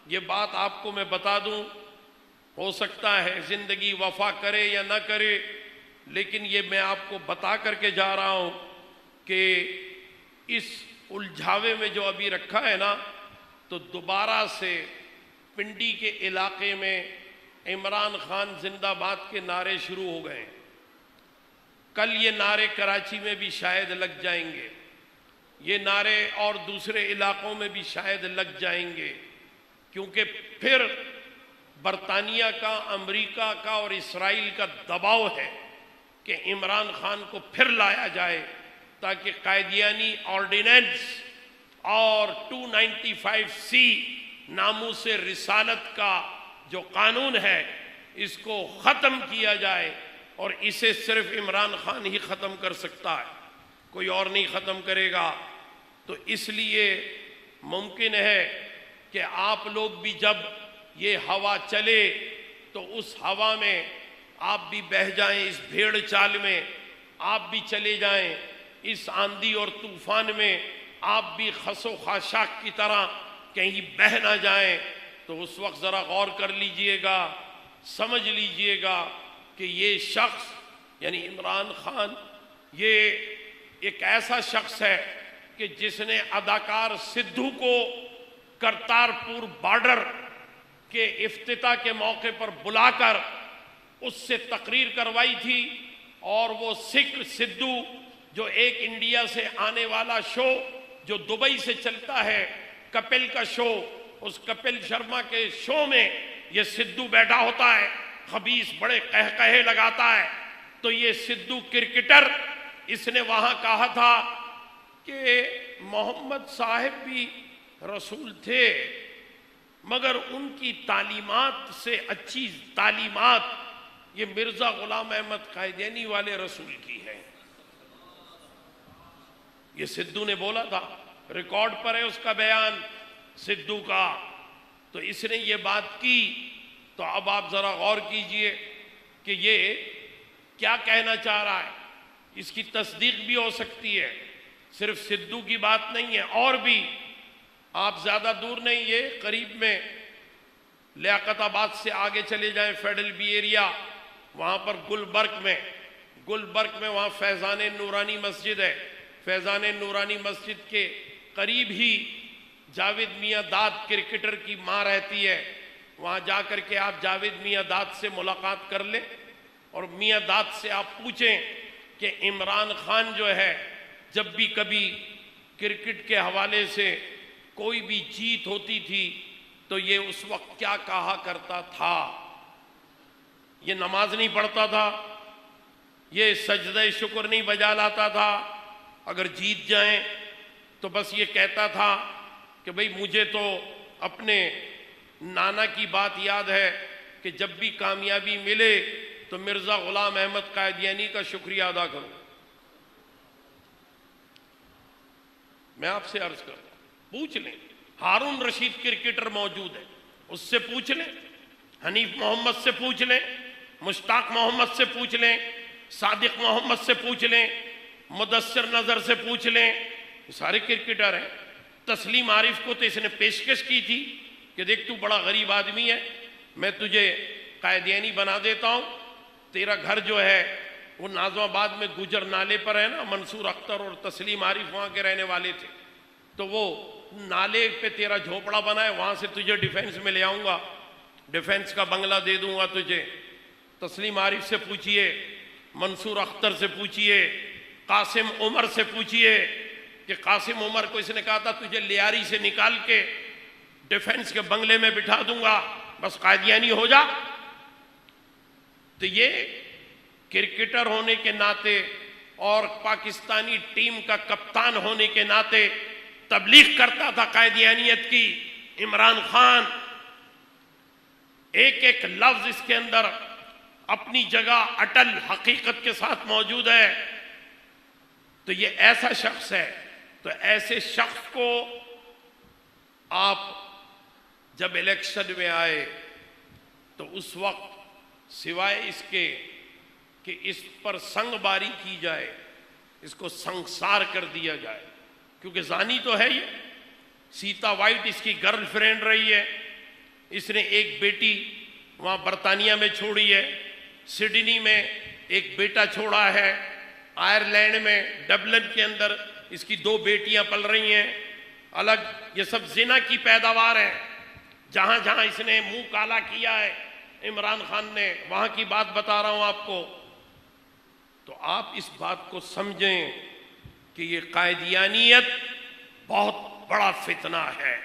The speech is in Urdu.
یہ بات آپ کو میں بتا دوں، ہو سکتا ہے زندگی وفا کرے یا نہ کرے، لیکن یہ میں آپ کو بتا کر کے جا رہا ہوں کہ اس الجھاوے میں جو ابھی رکھا ہے نا، تو دوبارہ سے پنڈی کے علاقے میں عمران خان زندہ باد کے نعرے شروع ہو گئے۔ کل یہ نعرے کراچی میں بھی شاید لگ جائیں گے، یہ نعرے اور دوسرے علاقوں میں بھی شاید لگ جائیں گے، کیونکہ پھر برطانیہ کا، امریکہ کا اور اسرائیل کا دباؤ ہے کہ عمران خان کو پھر لایا جائے تاکہ قائدیانی آرڈیننس اور 295C ناموس رسالت کا جو قانون ہے اس کو ختم کیا جائے، اور اسے صرف عمران خان ہی ختم کر سکتا ہے، کوئی اور نہیں ختم کرے گا۔ تو اس لیے ممکن ہے کہ آپ لوگ بھی جب یہ ہوا چلے تو اس ہوا میں آپ بھی بہہ جائیں، اس بھیڑ چال میں آپ بھی چلے جائیں، اس آندھی اور طوفان میں آپ بھی خس و خاشاک کی طرح کہیں بہہ نہ جائیں۔ تو اس وقت ذرا غور کر لیجئے گا، سمجھ لیجئے گا کہ یہ شخص یعنی عمران خان یہ ایک ایسا شخص ہے کہ جس نے اداکار سدھو کو کرتارپور بارڈر کے افتتاح کے موقع پر بلا کر اس سے تقریر کروائی تھی، اور وہ سکھ سدھو جو ایک انڈیا سے آنے والا شو جو دبئی سے چلتا ہے، کپل کا شو، اس کپل شرما کے شو میں یہ سدھو بیٹھا ہوتا ہے، خبیث بڑے قہقہے لگاتا ہے۔ تو یہ سدھو کرکٹر، اس نے وہاں کہا تھا کہ محمد صاحب بھی رسول تھے، مگر ان کی تعلیمات سے اچھی تعلیمات یہ مرزا غلام احمد قائدینی والے رسول کی ہے۔ یہ سدھو نے بولا تھا، ریکارڈ پر ہے اس کا بیان سدھو کا۔ تو اس نے یہ بات کی، تو اب آپ ذرا غور کیجئے کہ یہ کیا کہنا چاہ رہا ہے۔ اس کی تصدیق بھی ہو سکتی ہے، صرف سدھو کی بات نہیں ہے، اور بھی آپ زیادہ دور نہیں، یہ قریب میں لیاقت آباد سے آگے چلے جائیں فیڈرل بی ایریا، وہاں پر گلبرگ میں وہاں فیضان نورانی مسجد ہے، فیضان نورانی مسجد کے قریب ہی جاوید میاں داد کرکٹر کی ماں رہتی ہے، وہاں جا کر کے آپ جاوید میاں داد سے ملاقات کر لیں، اور میاں داد سے آپ پوچھیں کہ عمران خان جو ہے جب بھی کبھی کرکٹ کے حوالے سے کوئی بھی جیت ہوتی تھی تو یہ اس وقت کیا کہا کرتا تھا۔ یہ نماز نہیں پڑھتا تھا، یہ سجدہ شکر نہیں بجا لاتا تھا، اگر جیت جائیں تو بس یہ کہتا تھا کہ بھئی مجھے تو اپنے نانا کی بات یاد ہے کہ جب بھی کامیابی ملے تو مرزا غلام احمد قائدیانی کا شکریہ ادا کرو۔ میں آپ سے عرض کرتا ہوں، پوچھ لیں، ہارون رشید کرکٹر موجود ہے، اس سے پوچھ لیں، حنیف محمد سے پوچھ لیں، مشتاق محمد سے پوچھ لیں، صادق محمد سے پوچھ لیں، مدثر نظر سے پوچھ لیں، یہ سارے کرکٹر ہیں۔ تسلیم عارف کو تو اس نے پیشکش کی تھی کہ دیکھ تو بڑا غریب آدمی ہے، میں تجھے قائدیانی بنا دیتا ہوں، تیرا گھر جو ہے وہ نازم آباد میں گجر نالے پر ہے نا، منصور اختر اور تسلیم عارف وہاں کے رہنے والے تھے، تو وہ نالے پہ تیرا جھوپڑا بنا ہے، وہاں سے تجھے ڈیفینس میں لے آؤں گا، ڈیفینس کا بنگلہ دے دوں گا تجھے۔ تسلیم عارف سے پوچھئے، منصور اختر سے پوچھئے، قاسم عمر سے پوچھئے کہ قاسم عمر کو اس نے کہا تھا تجھے لیاری سے نکال کے ڈیفینس کے بنگلے میں بٹھا دوں گا، بس قائدیانی ہو جا۔ تو یہ کرکٹر ہونے کے ناطے اور پاکستانی ٹیم کا کپتان ہونے کے ناطے تبلیغ کرتا تھا قائدیانیت کی۔ عمران خان ایک ایک لفظ اس کے اندر اپنی جگہ اٹل حقیقت کے ساتھ موجود ہے۔ تو یہ ایسا شخص ہے، تو ایسے شخص کو آپ جب الیکشن میں آئے تو اس وقت سوائے اس کے کہ اس پر سنگ باری کی جائے، اس کو سنگسار کر دیا جائے، کیونکہ زانی تو ہے یہ، سیتا وائٹ اس کی گرل فرینڈ رہی ہے، اس نے ایک بیٹی وہاں برطانیہ میں چھوڑی ہے، سڈنی میں ایک بیٹا چھوڑا ہے، آئرلینڈ میں ڈبلن کے اندر اس کی 2 بیٹیاں پل رہی ہیں الگ۔ یہ سب زنا کی پیداوار ہے۔ جہاں جہاں اس نے منہ کالا کیا ہے عمران خان نے، وہاں کی بات بتا رہا ہوں آپ کو۔ تو آپ اس بات کو سمجھیں کہ یہ قادیانیت بہت بڑا فتنہ ہے۔